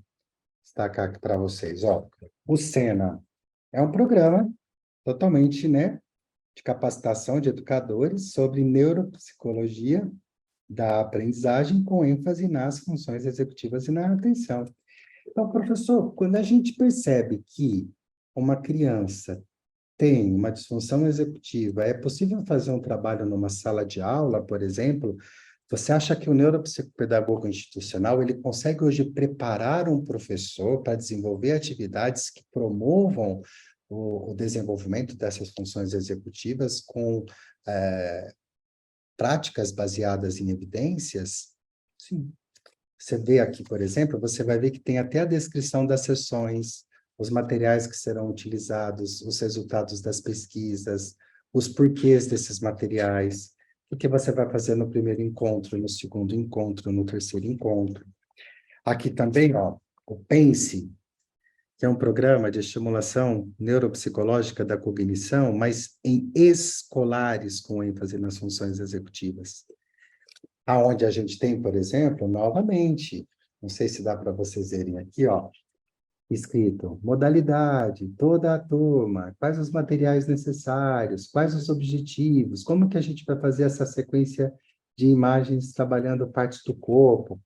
destacar aqui para vocês. Ó, o Sena é um programa totalmente, né, de capacitação de educadores sobre neuropsicologia da aprendizagem, com ênfase nas funções executivas e na atenção. Então, professor, quando a gente percebe que uma criança tem uma disfunção executiva, é possível fazer um trabalho numa sala de aula, por exemplo? Você acha que o neuropsicopedagogo institucional ele consegue hoje preparar um professor para desenvolver atividades que promovam o desenvolvimento dessas funções executivas com práticas baseadas em evidências? Sim. Você vê aqui, por exemplo, você vai ver que tem até a descrição das sessões, os materiais que serão utilizados, os resultados das pesquisas, os porquês desses materiais, o que você vai fazer no primeiro encontro, no segundo encontro, no terceiro encontro. Aqui também, ó, o PENSE, que é um programa de estimulação neuropsicológica da cognição, mas em escolares, com ênfase nas funções executivas. Aonde a gente tem, por exemplo, novamente, não sei se dá para vocês verem aqui, ó, escrito modalidade, toda a turma, quais os materiais necessários, quais os objetivos, como que a gente vai fazer essa sequência de imagens trabalhando partes do corpo.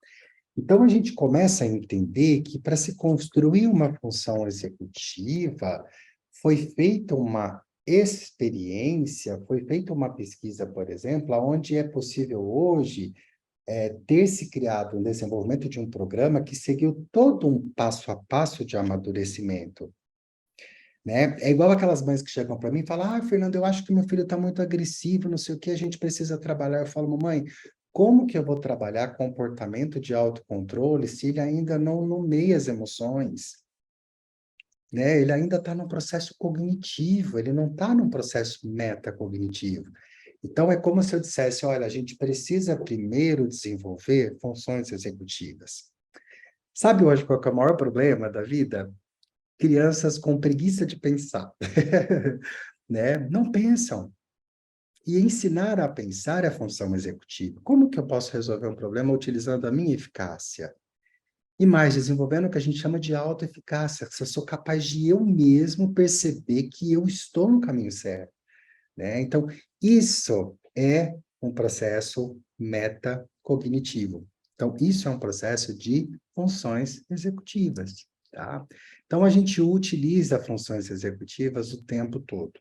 Então, a gente começa a entender que para se construir uma função executiva, foi feita uma experiência, foi feita uma pesquisa, por exemplo, onde é possível hoje ter se criado um desenvolvimento de um programa que seguiu todo um passo a passo de amadurecimento, né? É igual aquelas mães que chegam para mim e falam, Fernando, eu acho que meu filho está muito agressivo, não sei o que, a gente precisa trabalhar. Eu falo, mamãe, como que eu vou trabalhar comportamento de autocontrole se ele ainda não nomeia as emoções, né? Ele ainda está no processo cognitivo, ele não está num processo metacognitivo. Então, é como se eu dissesse, olha, a gente precisa primeiro desenvolver funções executivas. Sabe hoje qual que é o maior problema da vida? Crianças com preguiça de pensar, né? Não pensam. E ensinar a pensar é a função executiva. Como que eu posso resolver um problema utilizando a minha eficácia? E mais, desenvolvendo o que a gente chama de autoeficácia, se eu sou capaz de eu mesmo perceber que eu estou no caminho certo, né? Então, isso é um processo metacognitivo. Então, isso é um processo de funções executivas, tá? Então, a gente utiliza funções executivas o tempo todo,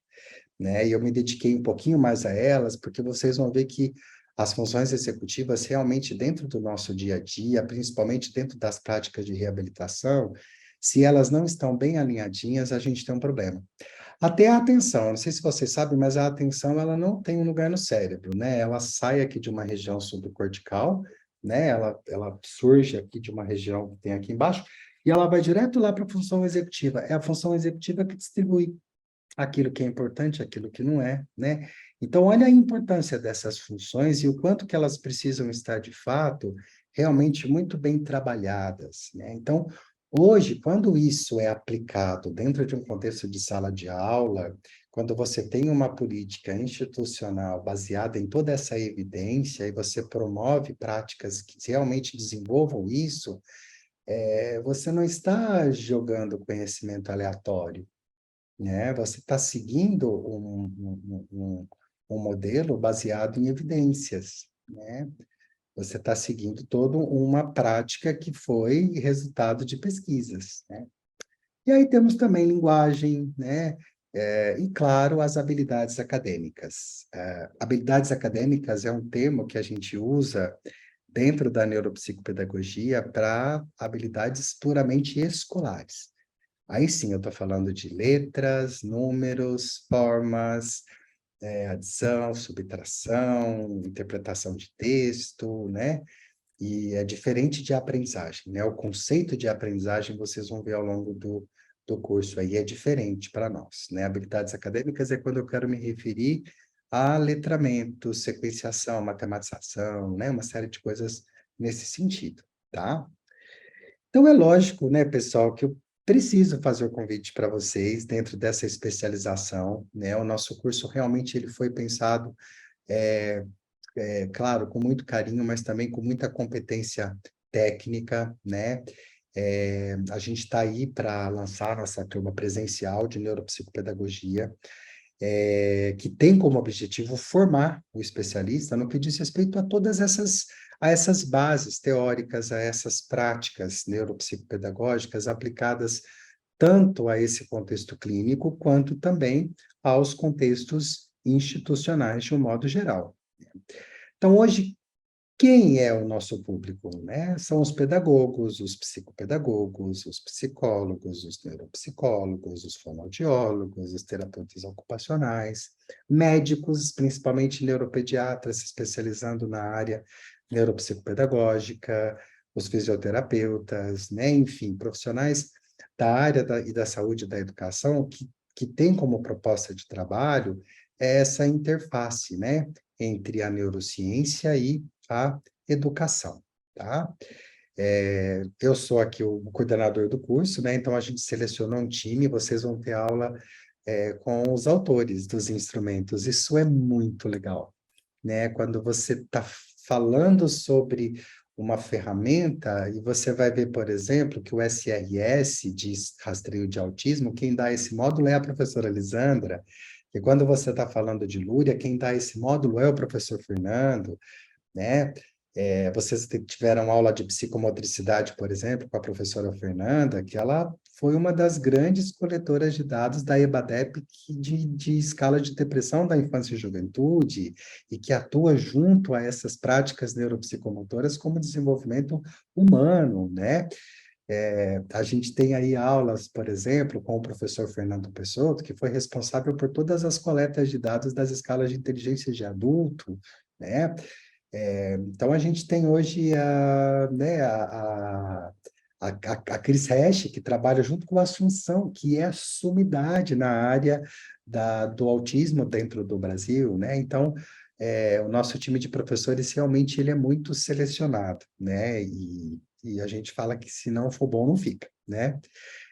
né? E eu me dediquei um pouquinho mais a elas, porque vocês vão ver que as funções executivas realmente dentro do nosso dia a dia, principalmente dentro das práticas de reabilitação, se elas não estão bem alinhadinhas, a gente tem um problema. Até a atenção, não sei se você sabe, mas a atenção ela não tem um lugar no cérebro, né? Ela sai aqui de uma região subcortical, né? Ela surge aqui de uma região que tem aqui embaixo, e ela vai direto lá para a função executiva. É a função executiva que distribui aquilo que é importante, aquilo que não é, né? Então, olha a importância dessas funções e o quanto que elas precisam estar, de fato, realmente muito bem trabalhadas, né? Então, hoje, quando isso é aplicado dentro de um contexto de sala de aula, quando você tem uma política institucional baseada em toda essa evidência e você promove práticas que realmente desenvolvam isso, você não está jogando conhecimento aleatório, né? Você está seguindo um modelo baseado em evidências, né? Você está seguindo toda uma prática que foi resultado de pesquisas, né? E aí temos também linguagem, né? E, claro, as habilidades acadêmicas. Habilidades acadêmicas é um termo que a gente usa dentro da neuropsicopedagogia para habilidades puramente escolares. Aí sim, eu estou falando de letras, números, formas, adição, subtração, interpretação de texto, né? E é diferente de aprendizagem, né? O conceito de aprendizagem vocês vão ver ao longo do curso aí, é diferente para nós, né? Habilidades acadêmicas é quando eu quero me referir a letramento, sequenciação, matematização, né? Uma série de coisas nesse sentido, tá? Então, é lógico, né, pessoal, que eu preciso fazer o convite para vocês dentro dessa especialização, né? O nosso curso realmente ele foi pensado, claro, com muito carinho, mas também com muita competência técnica, né? A gente está aí para lançar nossa turma presencial de neuropsicopedagogia, que tem como objetivo formar o especialista no que diz respeito a todas essas bases teóricas, a essas práticas neuropsicopedagógicas aplicadas tanto a esse contexto clínico, quanto também aos contextos institucionais de um modo geral. Então, hoje, quem é o nosso público, né? São os pedagogos, os psicopedagogos, os psicólogos, os neuropsicólogos, os fonoaudiólogos, os terapeutas ocupacionais, médicos, principalmente neuropediatras, se especializando na área neuropsicopedagógica, os fisioterapeutas, né? Enfim, profissionais da área e da saúde e da educação que têm como proposta de trabalho essa interface, né? Entre a neurociência e a educação, tá? Eu sou aqui o coordenador do curso, né? Então a gente selecionou um time, vocês vão ter aula com os autores dos instrumentos. Isso é muito legal, né? Quando você está falando sobre uma ferramenta, e você vai ver, por exemplo, que o SRS, de rastreio de autismo, quem dá esse módulo é a professora Lisandra, e quando você está falando de Lúria, quem dá esse módulo é o professor Fernando, né? Vocês tiveram aula de psicomotricidade, por exemplo, com a professora Fernanda, que ela foi uma das grandes coletoras de dados da EBADEP de escala de depressão da infância e juventude, e que atua junto a essas práticas neuropsicomotoras como desenvolvimento humano, né? A gente tem aí aulas, por exemplo, com o professor Fernando Pessotto, que foi responsável por todas as coletas de dados das escalas de inteligência de adulto, né? Então, a gente tem hoje né, a Cris Hash, que trabalha junto com a Assunção, que é a sumidade na área do autismo dentro do Brasil, né? Então, o nosso time de professores realmente ele é muito selecionado, né? E a gente fala que se não for bom, não fica, né?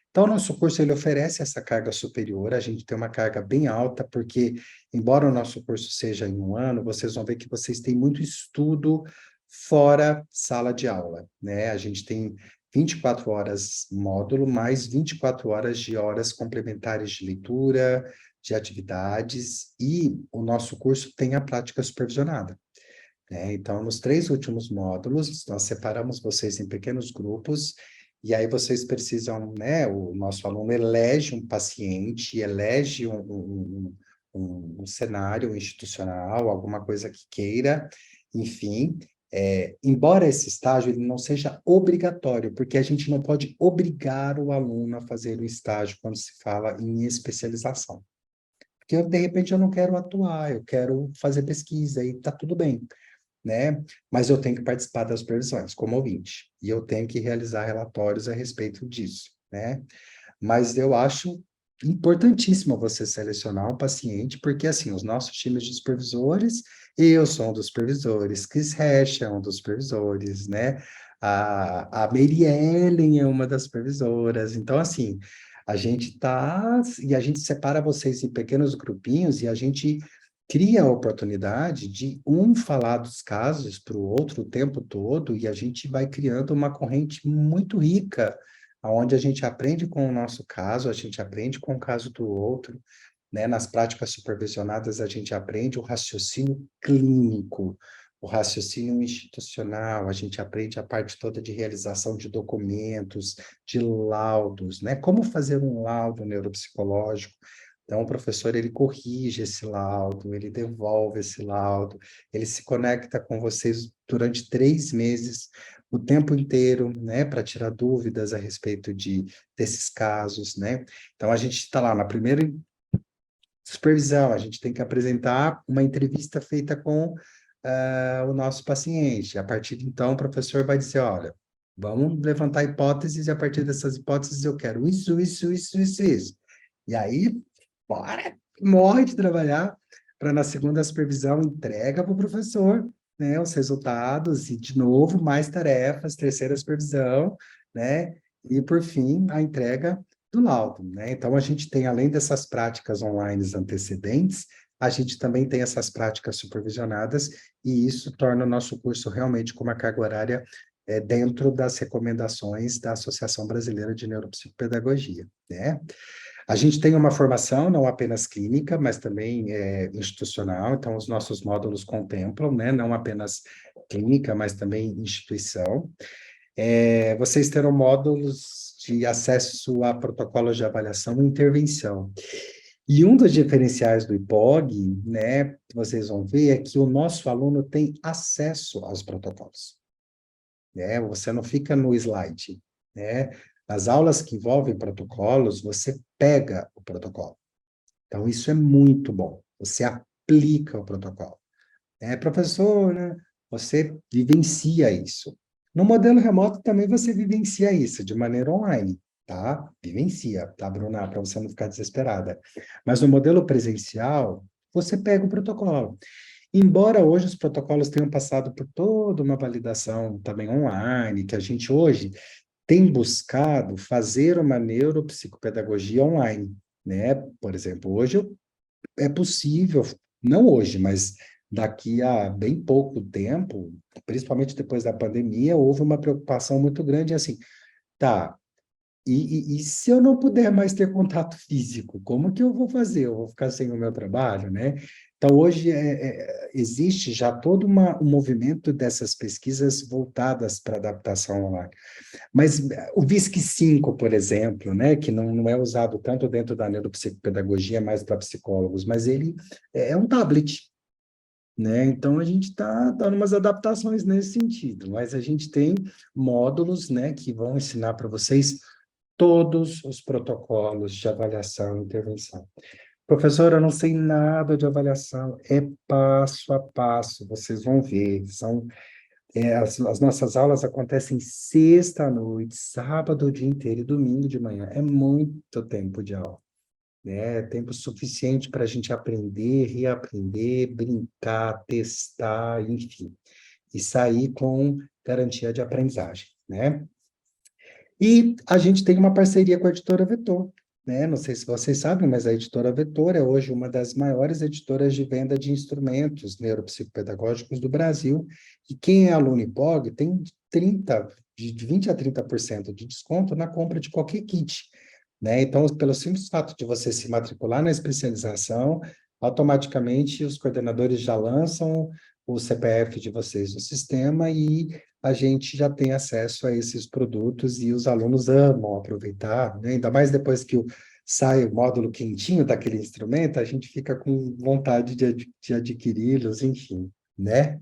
Então, o nosso curso ele oferece essa carga superior, a gente tem uma carga bem alta, porque, embora o nosso curso seja em um ano, vocês vão ver que vocês têm muito estudo fora sala de aula, né? A gente tem 24 horas módulo, mais 24 horas de horas complementares de leitura, de atividades, e o nosso curso tem a prática supervisionada, né? Então, nos 3 últimos módulos, nós separamos vocês em pequenos grupos, e aí vocês precisam, né? O nosso aluno elege um paciente, elege um cenário institucional, alguma coisa que queira, enfim. Embora esse estágio ele não seja obrigatório, porque a gente não pode obrigar o aluno a fazer o estágio quando se fala em especialização. Porque, de repente, eu não quero atuar, eu quero fazer pesquisa, e está tudo bem, né? Mas eu tenho que participar das supervisões como ouvinte, e eu tenho que realizar relatórios a respeito disso, né? Mas eu acho importantíssimo você selecionar um paciente, porque, assim, os nossos times de supervisores, eu sou um dos supervisores, Chris Hash é um dos supervisores, né? A Mary Ellen é uma das supervisoras, então, assim, e a gente separa vocês em pequenos grupinhos e a gente cria a oportunidade de um falar dos casos para o outro o tempo todo, e a gente vai criando uma corrente muito rica, onde a gente aprende com o nosso caso, a gente aprende com o caso do outro, né? Nas práticas supervisionadas, a gente aprende o raciocínio clínico, o raciocínio institucional, a gente aprende a parte toda de realização de documentos, de laudos, né? Como fazer um laudo neuropsicológico. Então, o professor, ele corrige esse laudo, ele devolve esse laudo, ele se conecta com vocês durante 3 meses, o tempo inteiro, né, para tirar dúvidas a respeito desses casos, né? Então, a gente está lá na primeira supervisão, a gente tem que apresentar uma entrevista feita com o nosso paciente. A partir de então, o professor vai dizer, olha, vamos levantar hipóteses, e a partir dessas hipóteses eu quero isso, isso, isso, isso, isso. E aí, bora, morre de trabalhar, para na segunda supervisão entrega para o professor, né, os resultados, e de novo, mais tarefas, terceira supervisão, né, e por fim, a entrega do laudo, né? Então, a gente tem, além dessas práticas online antecedentes, a gente também tem essas práticas supervisionadas, e isso torna o nosso curso realmente com uma carga horária dentro das recomendações da Associação Brasileira de Neuropsicopedagogia, né? A gente tem uma formação não apenas clínica, mas também institucional, então os nossos módulos contemplam, né, não apenas clínica, mas também instituição. Vocês terão módulos de acesso a protocolos de avaliação e intervenção. E um dos diferenciais do IPOG, né, que vocês vão ver, é que o nosso aluno tem acesso aos protocolos, né? Você não fica no slide, né? Nas aulas que envolvem protocolos, você pega o protocolo. Então, isso é muito bom. Você aplica o protocolo. Professor, né? Você vivencia isso. No modelo remoto também você vivencia isso, de maneira online, tá? Vivencia, tá, Bruna? Para você não ficar desesperada. Mas no modelo presencial, você pega o protocolo. Embora hoje os protocolos tenham passado por toda uma validação também online, que a gente hoje tem buscado fazer uma neuropsicopedagogia online, né? Por exemplo, hoje é possível, não hoje, mas daqui a bem pouco tempo, principalmente depois da pandemia, houve uma preocupação muito grande, assim, tá, e se eu não puder mais ter contato físico, como que eu vou fazer? Eu vou ficar sem o meu trabalho, né? Então, hoje existe já todo um movimento dessas pesquisas voltadas para adaptação online. Mas o VISC-5, por exemplo, né, que não é usado tanto dentro da neuropsicopedagogia, mais para psicólogos, mas ele é um tablet, né? Então, a gente tá umas adaptações nesse sentido, mas a gente tem módulos, né, que vão ensinar para vocês todos os protocolos de avaliação e intervenção. Professor, eu não sei nada de avaliação, é passo a passo, vocês vão ver, as nossas aulas acontecem sexta à noite, sábado o dia inteiro e domingo de manhã. É muito tempo de aula, né? É tempo suficiente para a gente aprender, reaprender, brincar, testar, enfim, e sair com garantia de aprendizagem, né? E a gente tem uma parceria com a editora Vetor, né? Não sei se vocês sabem, mas a editora Vetor é hoje uma das maiores editoras de venda de instrumentos neuropsicopedagógicos do Brasil. E quem é aluno IPOG tem 20 a 30% de desconto na compra de qualquer kit, né? Então, pelo simples fato de você se matricular na especialização, automaticamente os coordenadores já lançam o CPF de vocês no sistema e a gente já tem acesso a esses produtos e os alunos amam aproveitar, né? Ainda mais depois que sai o módulo quentinho daquele instrumento, a gente fica com vontade de adquiri-los, enfim, né?